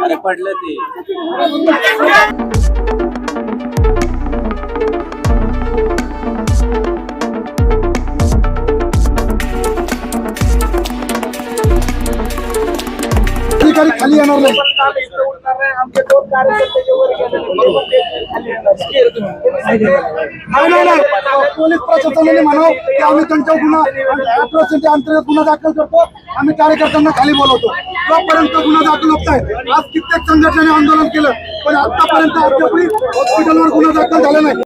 अरे पडलं ते खाली येणार नाही. पोलीस प्रशासनाने म्हणावं की आम्ही त्यांच्या गुन्हा अॅट्रॉसिटी अंतर्गत गुन्हा दाखल करतो, आम्ही कार्यकर्त्यांना खाली बोलवतो. जोपर्यंत गुन्हा दाखल होत आहे, आज कित्येक संघटनेने आंदोलन केलं पण आतापर्यंत अद्याप हॉस्पिटलवर गुन्हा दाखल झाला नाही.